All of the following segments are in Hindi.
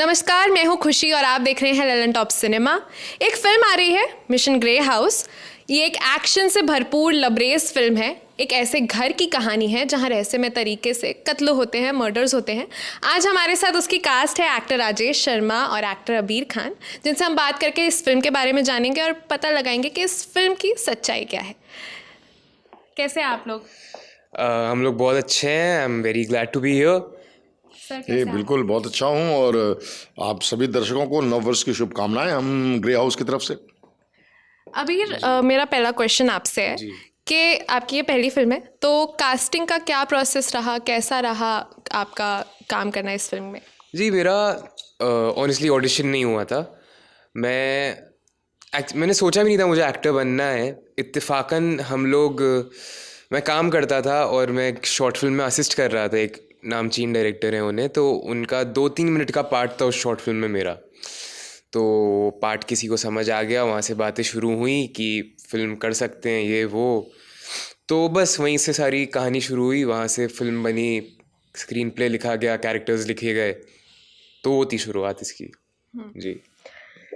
नमस्कार, मैं हूँ खुशी और आप देख रहे हैं ललन टॉप सिनेमा। एक फिल्म आ रही है मिशन ग्रे हाउस। ये एक एक्शन से भरपूर लबरेज फिल्म है। एक ऐसे घर की कहानी है जहाँ रहस्यमय तरीके से कत्ल होते हैं, मर्डर्स होते हैं। आज हमारे साथ उसकी कास्ट है एक्टर राजेश शर्मा और एक्टर अबीर खान, जिनसे हम बात करके इस फिल्म के बारे में जानेंगे और पता लगाएंगे कि इस फिल्म की सच्चाई क्या है। कैसे हैं आप लोग? हम लोग बहुत अच्छे हैं। I am very glad to be here. Sir ये कैसे आप? बिल्कुल बहुत अच्छा हूँ और आप सभी दर्शकों को नव वर्ष की शुभकामनाएं हम ग्रे हाउस की तरफ से। अबीर, मेरा पहला क्वेश्चन आपसे है कि आपकी ये पहली फिल्म है, तो कास्टिंग का क्या प्रोसेस रहा, कैसा रहा आपका काम करना इस फिल्म में? जी, मेरा ऑनेस्टली ऑडिशन नहीं हुआ था। मैंने सोचा भी नहीं था मुझे एक्टर बनना है। इत्तेफाकन मैं काम करता था और मैं एक शॉर्ट फिल्म में असिस्ट कर रहा था। एक नामचीन डायरेक्टर हैं उन्हें, तो उनका 2-3 मिनट का पार्ट था उस शॉर्ट फिल्म में मेरा। तो पार्ट किसी को समझ आ गया, वहाँ से बातें शुरू हुई कि फिल्म कर सकते हैं ये वो। तो बस वहीं से सारी कहानी शुरू हुई, वहाँ से फिल्म बनी, स्क्रीन प्ले लिखा गया, कैरेक्टर्स लिखे गए। तो वो थी शुरुआत इसकी। जी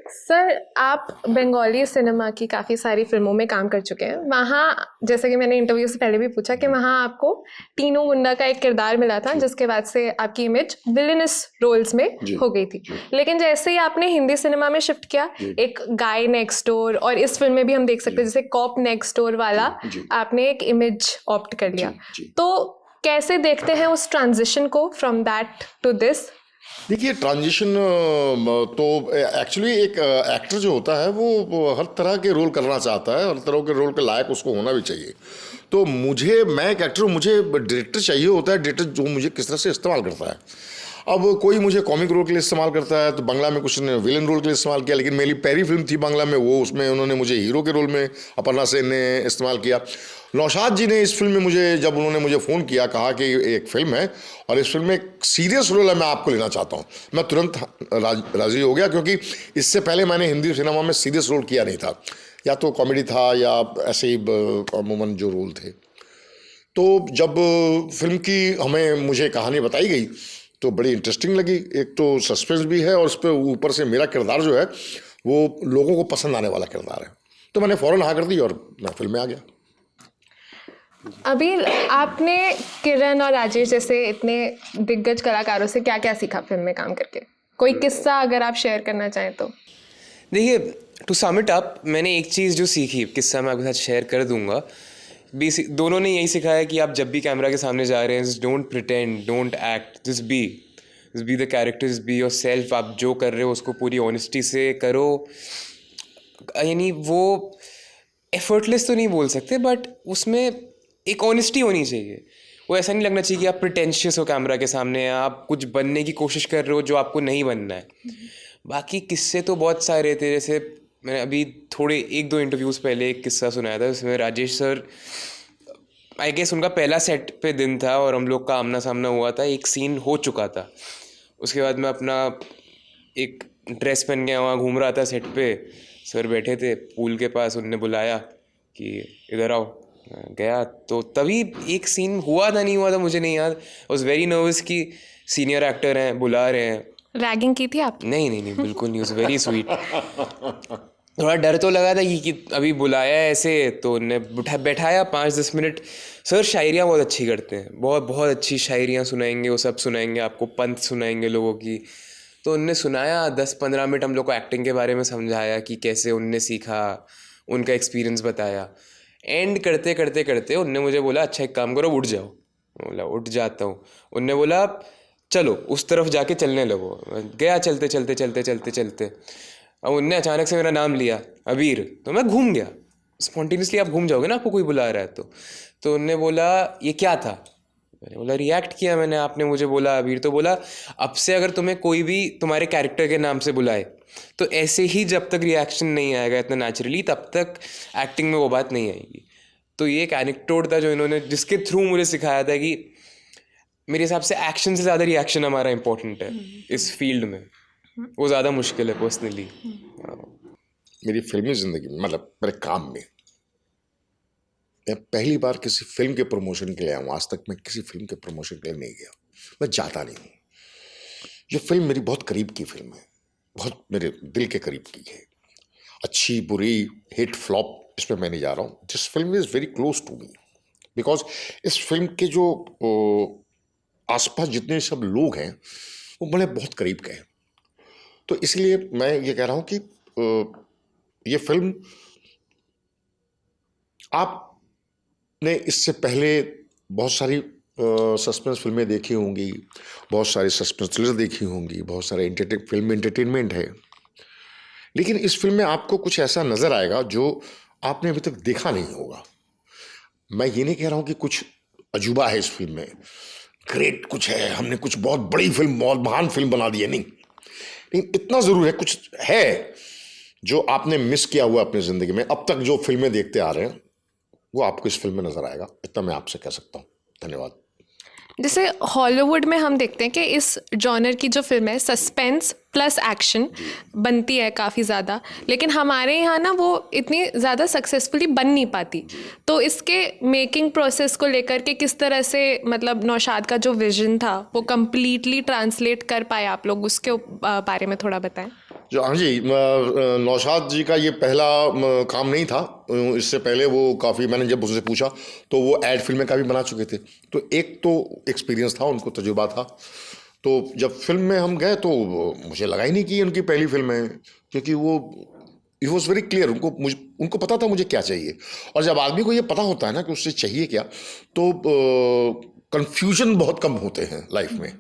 सर, आप बंगाली सिनेमा की काफ़ी सारी फिल्मों में काम कर चुके हैं। वहाँ, जैसे कि मैंने इंटरव्यू से पहले भी पूछा, कि वहाँ आपको टीनू मुंडा का एक किरदार मिला था, जिसके बाद से आपकी इमेज विलेनस रोल्स में हो गई थी। लेकिन जैसे ही आपने हिंदी सिनेमा में शिफ्ट किया, एक गाय नेक्स्ट डोर, और इस फिल्म में भी हम देख सकते हैं जैसे कॉप नेक्स्ट डोर वाला आपने एक इमेज ऑप्ट कर लिया। तो कैसे देखते हैं उस ट्रांजिशन को फ्रॉम दैट टू दिस? देखिए, ट्रांजिशन तो एक्चुअली एक एक्टर जो होता है वो हर तरह के रोल करना चाहता है, हर तरह के रोल के लायक उसको होना भी चाहिए। तो मैं एक एक्टर हूँ, मुझे डायरेक्टर चाहिए होता है, डायरेक्टर जो मुझे किस तरह से इस्तेमाल करता है। अब कोई मुझे कॉमिक रोल के लिए इस्तेमाल करता है, तो बंगला में कुछ ने विलन रोल के लिए इस्तेमाल किया, लेकिन मेरी पहली फिल्म थी बंगला में, वो उसमें उन्होंने मुझे हीरो के रोल में अपर्णा सेन ने इस्तेमाल किया। नौशाद जी ने इस फिल्म में जब उन्होंने मुझे फ़ोन किया, कहा कि एक फ़िल्म है और इस फिल्म में एक सीरियस रोल है, मैं आपको लेना चाहता हूँ, मैं तुरंत राज़ी हो गया, क्योंकि इससे पहले मैंने हिंदी सिनेमा में सीरियस रोल किया नहीं था, या तो कॉमेडी था या ऐसे ही अमूमन जो रोल थे। तो जब फिल्म की मुझे कहानी बताई गई तो बड़ी इंटरेस्टिंग लगी। एक तो सस्पेंस भी है और उस पर ऊपर से मेरा किरदार जो है वो लोगों को पसंद आने वाला किरदार है, तो मैंने फ़ौरन हाँ कर दी और मैं फिल्म में आ गया। अभी आपने किरण और राजेश जैसे इतने दिग्गज कलाकारों से क्या क्या सीखा फिल्म में काम करके? कोई किस्सा अगर आप शेयर करना चाहें तो। देखिए, टू सम इट अप, मैंने एक चीज़ जो सीखी, किस्सा मैं आपके साथ शेयर कर दूंगा। दोनों ने यही सिखाया कि आप जब भी कैमरा के सामने जा रहे हैं, don't pretend, don't act, just be the character, just be your self. आप जो कर रहे हो उसको पूरी ऑनेस्टी से करो। यानी वो एफर्टलेस तो नहीं बोल सकते, बट उसमें एक ऑनेस्टी होनी चाहिए। वो ऐसा नहीं लगना चाहिए कि आप प्रिटेंशियस हो कैमरा के सामने, आप कुछ बनने की कोशिश कर रहे हो जो आपको नहीं बनना है। बाकी किस्से तो बहुत सारे थे। जैसे मैंने अभी थोड़े 1-2 इंटरव्यूज़ पहले एक किस्सा सुनाया था, जिसमें राजेश सर, आई गेस उनका पहला सेट पे दिन था और हम लोग का आमना सामना हुआ था, एक सीन हो चुका था। उसके बाद मैं अपना एक ड्रेस पहन के वहाँ घूम रहा था सेट पे, सर बैठे थे पूल के पास, उनने बुलाया कि इधर आओ। गया तो तभी एक सीन हुआ था, नहीं हुआ था मुझे नहीं याद। आई वॉज वेरी नर्वस कि सीनियर एक्टर हैं, बुला रहे हैं। रैगिंग की थी आप? नहीं नहीं नहीं, बिल्कुल नहीं, वॉज वेरी स्वीट। थोड़ा डर तो लगा था कि अभी बुलाया है ऐसे, तो उन्हें बैठाया 5-10 मिनट। सर शायरियाँ बहुत अच्छी करते हैं, बहुत बहुत अच्छी शायरियाँ सुनाएंगे, वो सब सुनाएंगे आपको, पंथ सुनाएंगे लोगों की। तो उनने सुनाया 10-15 मिनट, हम लोग को एक्टिंग के बारे में समझाया कि कैसे उनने सीखा, उनका एक्सपीरियंस बताया। एंड करते करते करते उनने मुझे बोला, अच्छा एक काम करो, उठ जाओ। बोला उठ जाता हूँ। उनने बोला चलो उस तरफ जाके चलने लगो। गया चलते चलते चलते चलते चलते, अब उनने अचानक से मेरा नाम लिया अबीर, तो मैं घूम गया। स्पॉन्टेनियसली आप घूम जाओगे ना, आपको कोई बुला रहा है तो उनने बोला ये क्या था? मैंने बोला रिएक्ट किया मैंने, आपने मुझे बोला अबीर। तो बोला अब से अगर तुम्हें कोई भी तुम्हारे कैरेक्टर के नाम से बुलाए तो ऐसे ही, जब तक रिएक्शन नहीं आएगा इतना नेचुरली, तब तक एक्टिंग में वो बात नहीं आएगी। तो ये एक एनेक्डोट था जो इन्होंने, जिसके थ्रू मुझे सिखाया था कि मेरे हिसाब से एक्शन से ज़्यादा रिएक्शन हमारा इंपॉर्टेंट है इस फील्ड में। वो ज़्यादा मुश्किल है पर्सनली। मेरी फिल्मी ज़िंदगी में, मतलब मेरे काम में, मैं पहली बार किसी फिल्म के प्रमोशन के लिए आया हूँ। आज तक मैं किसी फिल्म के प्रमोशन के लिए नहीं गया, मैं जाता नहीं हूँ। ये फिल्म मेरी बहुत करीब की फिल्म है, बहुत मेरे दिल के करीब की है। अच्छी बुरी हिट फ्लॉप इसमें मैं नहीं जा रहा हूँ। This film is very close to me because इस फिल्म के जो आसपास जितने सब लोग हैं वो बड़े बहुत करीब के हैं। तो इसलिए मैं ये कह रहा हूँ कि ये फिल्म आपने इससे पहले बहुत सारी सस्पेंस फिल्में देखी होंगी, बहुत सारी सस्पेंस थ्रिलर देखी होंगी, बहुत सारे फिल्म एंटरटेनमेंट है, लेकिन इस फिल्म में आपको कुछ ऐसा नज़र आएगा जो आपने अभी तक देखा नहीं होगा। मैं ये नहीं कह रहा हूँ कि कुछ अजूबा है इस फिल्म में, ग्रेट कुछ है, हमने कुछ बहुत बड़ी फिल्म, बहुत महान फिल्म बना दी है, नहीं। लेकिन इतना ज़रूर है, कुछ है जो आपने मिस किया हुआ अपनी ज़िंदगी में। अब तक जो फिल्में देखते आ रहे हैं वो आपको इस फिल्म में नज़र आएगा, इतना मैं आपसे कह सकता हूँ। धन्यवाद। जैसे हॉलीवुड में हम देखते हैं कि इस जॉनर की जो फिल्म है सस्पेंस प्लस एक्शन बनती है काफ़ी ज़्यादा, लेकिन हमारे यहाँ ना वो इतनी ज़्यादा सक्सेसफुली बन नहीं पाती। तो इसके मेकिंग प्रोसेस को लेकर के किस तरह से मतलब नौशाद का जो विजन था वो कम्प्लीटली ट्रांसलेट कर पाए आप लोग, उसके बारे में थोड़ा बताएं। जो हाँ जी, नौशाद जी का ये पहला काम नहीं था। इससे पहले वो काफ़ी, मैंने जब उससे पूछा तो वो ऐड फिल्में काफ़ी बना चुके थे, तो एक तो एक्सपीरियंस था, उनको तजुर्बा था। तो जब फिल्म में हम गए तो मुझे लगा ही नहीं कि उनकी पहली फिल्म है, क्योंकि वो इट वॉज वेरी क्लियर, उनको पता था मुझे क्या चाहिए। और जब आदमी को ये पता होता है ना कि उससे चाहिए क्या, तो कंफ्यूजन बहुत कम होते हैं लाइफ में।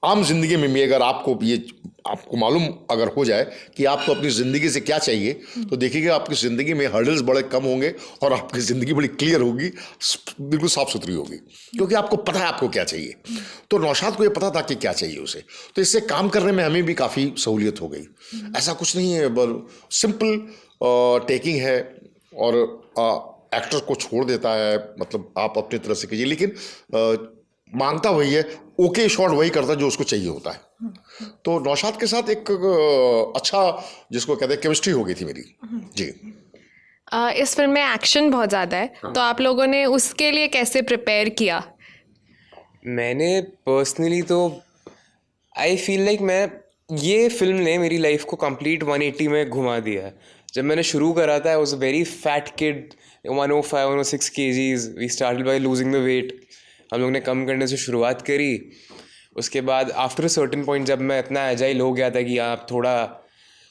आम जिंदगी में भी अगर आपको मालूम अगर हो जाए कि आपको अपनी ज़िंदगी से क्या चाहिए, तो देखिएगा आपकी ज़िंदगी में हर्डल्स बड़े कम होंगे और आपकी ज़िंदगी बड़ी क्लियर होगी, बिल्कुल साफ़ सुथरी होगी, क्योंकि आपको पता है आपको क्या चाहिए। तो नौशाद को ये पता था कि क्या चाहिए उसे, तो इससे काम करने में हमें भी काफ़ी सहूलियत हो गई। ऐसा कुछ नहीं है, सिंपल टेकिंग है और एक्टर को छोड़ देता है, मतलब आप अपनी तरफ से कीजिए, लेकिन मांगता वही है, ओके शॉट वही करता है जो उसको चाहिए होता है। तो नौशाद के साथ एक अच्छा, जिसको कहते हैं, केमिस्ट्री हो गई थी मेरी जी। इस फिल्म में एक्शन बहुत ज़्यादा है, तो आप लोगों ने उसके लिए कैसे प्रिपेयर किया? मैंने पर्सनली तो आई फील लाइक ये फिल्म ने मेरी लाइफ को कंप्लीट 180 में घुमा दिया है। जब मैंने शुरू करा था, I was a very fat kid, 105-106 kgs। We started by losing the weight. हम लोग ने कम करने से शुरुआत करी। उसके बाद आफ्टर अ सर्टेन पॉइंट जब मैं इतना एजाइल हो गया था कि आप थोड़ा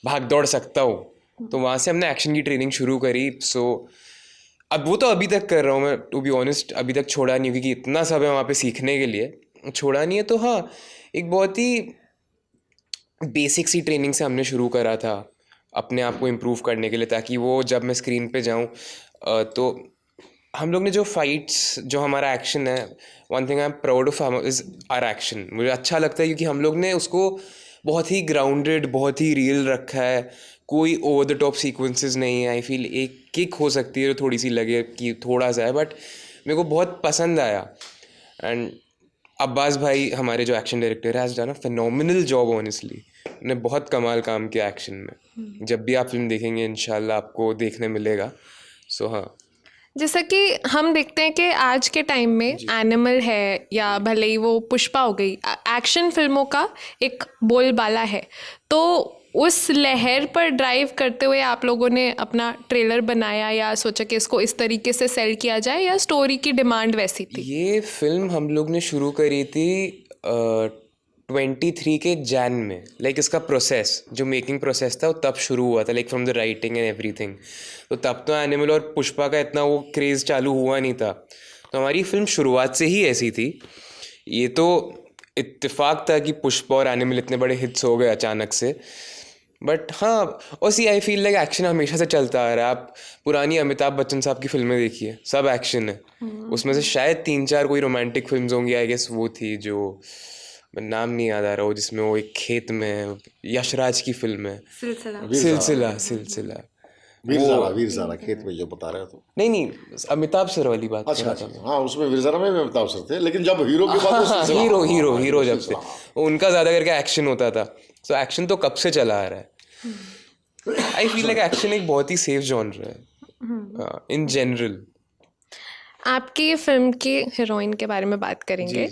भाग दौड़ सकता हूँ, तो वहाँ से हमने एक्शन की ट्रेनिंग शुरू करी। सो अब वो तो अभी तक कर रहा हूँ मैं, टू बी ऑनेस्ट। अभी तक छोड़ा नहीं, क्योंकि इतना सब है वहाँ पे सीखने के लिए, छोड़ा नहीं है। तो हाँ, एक बहुत ही बेसिक सी ट्रेनिंग से हमने शुरू करा था अपने आप को इम्प्रूव करने के लिए, ताकि वो जब मैं स्क्रीन पे जाऊँ तो हम लोग ने जो फाइट्स, जो हमारा एक्शन है, one thing I am proud of is our action. मुझे अच्छा लगता है क्योंकि हम लोग ने उसको बहुत ही ग्राउंडेड, बहुत ही रियल रखा है। कोई ओवर द टॉप सीक्वेंसेस नहीं है। आई फील एक किक हो सकती है, थोड़ी सी लगे कि थोड़ा सा है, बट मेरे को बहुत पसंद आया। एंड अब्बास भाई हमारे जो एक्शन डायरेक्टर है, has done a phenomenal job honestly. उन्होंने बहुत कमाल काम किया एक्शन में। जब भी आप फिल्म देखेंगे इंशाल्लाह आपको देखने मिलेगा। सो हाँ, जैसा कि हम देखते हैं कि आज के टाइम में एनिमल है या भले ही वो पुष्पा हो गई, एक्शन फिल्मों का एक बोलबाला है। तो उस लहर पर ड्राइव करते हुए आप लोगों ने अपना ट्रेलर बनाया या सोचा कि इसको इस तरीके से सेल किया जाए, या स्टोरी की डिमांड वैसी थी? ये फिल्म हम लोग ने शुरू करी थी 23 के जैन में। लाइक इसका प्रोसेस, जो मेकिंग प्रोसेस था, वो तब शुरू हुआ था, like from the writing and everything. तो तब तो एनिमल और पुष्पा का इतना वो क्रेज़ चालू हुआ नहीं था। तो हमारी फिल्म शुरुआत से ही ऐसी थी। ये तो इत्तेफाक था कि पुष्पा और एनिमल इतने बड़े हिट्स हो गए अचानक से। बट हाँ, और सी आई फील लाइक एक्शन हमेशा से चलता आ रहा है। आप पुरानी अमिताभ बच्चन साहब की फिल्में देखिए, सब एक्शन है। उसमें से शायद 3-4 कोई रोमांटिक फिल्म्स होंगी, आई गेस वो थी, जो नाम नहीं याद आ रहा हो, जिसमें वो एक खेत में, यशराज की फिल्म है, सिलसिला। वीर ज़ारा खेत में जो बता रहे हो तो नहीं, अमिताभ सर वाली बात कर अच्छा, रहा था मैं। हाँ, उसमें वीर ज़ारा में भी अमिताभ सर थे, लेकिन जब हीरो की बात हाँ, सिलसिला, हीरो जब से सिलसिला, उनका ज़्यादा करके एक्शन होता था। सो एक्शन तो कब से चला आ रहा है। आई फील लाइक एक्शन एक बहुत ही सेफ जॉनर है इन जनरल। आपकी फिल्म की हीरोइन के बारे में बात करेंगे।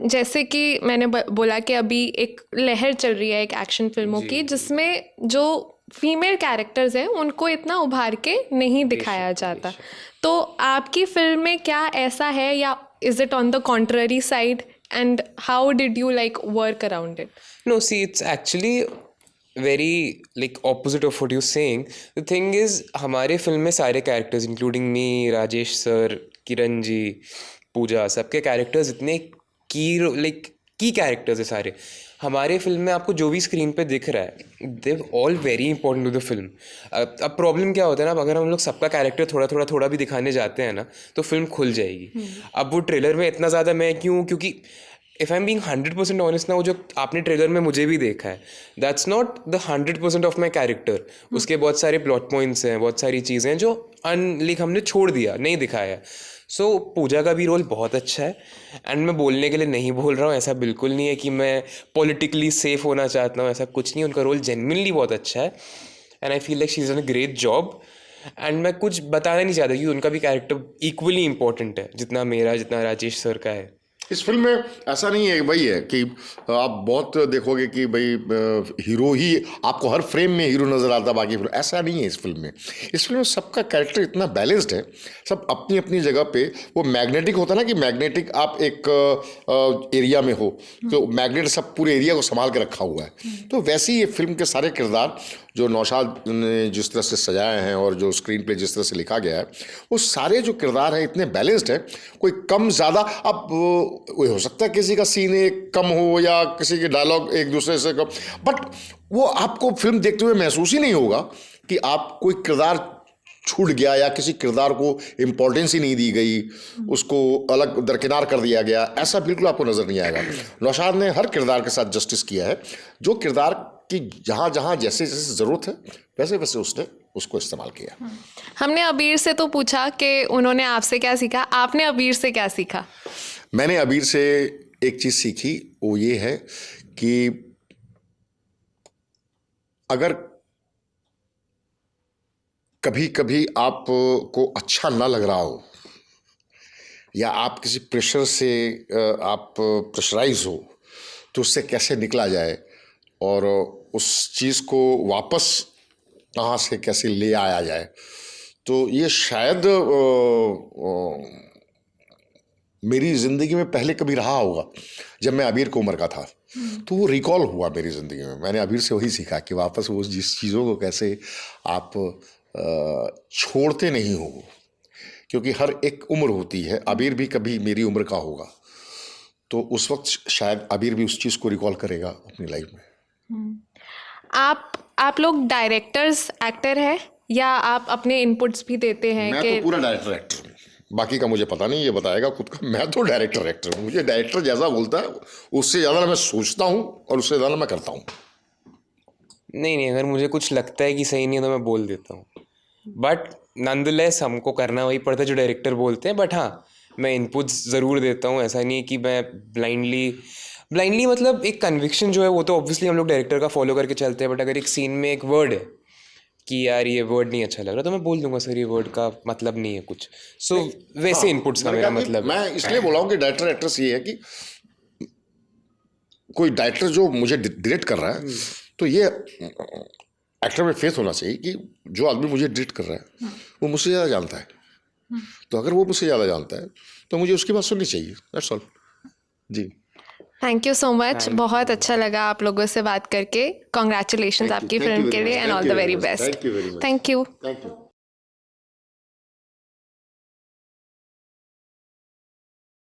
जैसे कि मैंने बोला कि अभी एक लहर चल रही है एक एक्शन फिल्मों की, जिसमें जो फीमेल कैरेक्टर्स हैं उनको इतना उभार के नहीं दिखाया जाता। तो आपकी फिल्म में क्या ऐसा है, या is it on the contrary side, and how did you like work around it? No, see, it's actually very like opposite of what you're saying. The thing is, हमारे फिल्म में सारे characters including me, Rajesh sir, Kiran ji, Pooja, सबके कैरेक्टर्स इतने की कैरेक्टर्स है सारे। हमारे फिल्म में आपको जो भी स्क्रीन पे दिख रहा है, they all very important to the film. अब प्रॉब्लम क्या होता है ना, अगर हम लोग सबका कैरेक्टर थोड़ा भी दिखाने जाते हैं ना, तो फिल्म खुल जाएगी। अब वो ट्रेलर में इतना ज़्यादा मैं क्योंकि if I am being 100% honest ना, वो जो आपने ट्रेलर में मुझे भी देखा है, that's not the 100% of my character. उसके बहुत सारे प्लॉट पॉइंट्स हैं, बहुत सारी चीज़ें हैं जो हमने छोड़ दिया, नहीं दिखाया। सो पूजा का भी रोल बहुत अच्छा है, एंड मैं बोलने के लिए नहीं बोल रहा हूँ, ऐसा बिल्कुल नहीं है कि मैं पॉलिटिकली सेफ होना चाहता हूँ, ऐसा कुछ नहीं है। उनका रोल जेन्युइनली बहुत अच्छा है, and I feel like she is done a great job. And मैं कुछ बताना नहीं चाहता कि उनका भी कैरेक्टर इक्वली इंपॉर्टेंट है, जितना मेरा, जितना राजेश सर का है। इस फिल्म में ऐसा नहीं है भाई है कि आप बहुत देखोगे कि भाई हीरो ही आपको हर फ्रेम में हीरो नज़र आता, बाकी फिल्म ऐसा नहीं है। इस फिल्म में सबका कैरेक्टर इतना बैलेंस्ड है, सब अपनी अपनी जगह पे। वो मैग्नेटिक होता है ना, कि मैग्नेटिक आप एक एरिया में हो तो मैग्नेट सब पूरे एरिया को संभाल के रखा हुआ है। तो वैसे ही ये फिल्म के सारे किरदार जो नौशाद ने जिस तरह से सजाए हैं और जो स्क्रीन पे जिस तरह से लिखा गया है, वो सारे जो किरदार हैं इतने बैलेंस्ड है, कोई कम ज़्यादा। अब वो हो सकता है किसी का सीन एक कम हो या किसी के डायलॉग एक दूसरे से कम, बट वो आपको फिल्म देखते हुए महसूस ही नहीं होगा कि आप कोई किरदार छूट गया या किसी किरदार को इम्पोर्टेंस ही नहीं दी गई, उसको अलग दरकिनार कर दिया गया, ऐसा बिल्कुल आपको नज़र नहीं आएगा। नौशाद ने हर किरदार के साथ जस्टिस किया है, जो किरदार की जहाँ जहाँ जैसे जैसे ज़रूरत है वैसे वैसे उसने उसको इस्तेमाल किया। हमने अबीर से तो पूछा कि उन्होंने आपसे क्या सीखा, आपने अबीर से क्या सीखा? मैंने अबीर से एक चीज़ सीखी, वो ये है कि अगर कभी कभी आपको अच्छा ना लग रहा हो या आप किसी प्रेशर से आप प्रेशराइज हो, तो उससे कैसे निकला जाए और उस चीज़ को वापस कहाँ से कैसे ले आया जाए। तो ये शायद मेरी ज़िंदगी में पहले कभी रहा होगा। जब मैं अबीर की उम्र का था तो वो रिकॉल हुआ मेरी ज़िंदगी में। मैंने अबीर से वही सीखा कि वापस वो जिस चीज़ों को कैसे आप छोड़ते नहीं हो, क्योंकि हर एक उम्र होती है। अबीर भी कभी मेरी उम्र का होगा, तो उस वक्त शायद अबीर भी उस चीज़ को रिकॉल करेगा अपनी लाइफ में। आप लोग डायरेक्टर्स, एक्टर हैं, या आप अपने इनपुट्स भी देते हैं? मैं तो पूरा डायरेक्टर एक्टर हूँ, बाकी का मुझे पता नहीं, ये बताएगा खुद का। मैं तो डायरेक्टर एक्टर हूँ, मुझे डायरेक्टर जैसा बोलता है उससे ज़्यादा मैं सोचता हूँ और उससे ज़्यादा मैं करता हूँ। नहीं, अगर मुझे कुछ लगता है कि सही नहीं है तो मैं बोल देता हूँ, बट नॉनदलेस हमको करना वही पड़ता है जो डायरेक्टर बोलते हैं। बट हाँ, मैं इनपुट्स ज़रूर देता हूँ। ऐसा नहीं है कि मैं ब्लाइंडली मतलब एक कन्विक्शन जो है वो तो ऑब्वियसली हम लोग डायरेक्टर का फॉलो करके चलते हैं। बट अगर एक सीन में एक वर्ड है कि यार ये वर्ड नहीं अच्छा लग रहा, तो मैं बोल दूंगा सर ये वर्ड का मतलब नहीं है कुछ। सो वैसे इनपुट्स का मेरा मतलब। मैं इसलिए बोला हूँ कि डायरेक्टर एक्टर्स ये है कि कोई डायरेक्टर जो मुझे डायरेक्ट कर रहा है, तो ये एक्टर में फेथ होना चाहिए कि जो आदमी मुझे डायरेक्ट कर रहा है वो मुझसे ज़्यादा जानता है। तो अगर वो मुझसे ज़्यादा जानता है तो मुझे उसकी बात सुननी चाहिए। दैट्स ऑल जी। थैंक यू सो मच, बहुत अच्छा लगा आप लोगों से बात करके। कॉन्ग्रेचुलेशंस आपकी फिल्म के लिए, and all the very best. Thank you very much. Thank you. Thank you.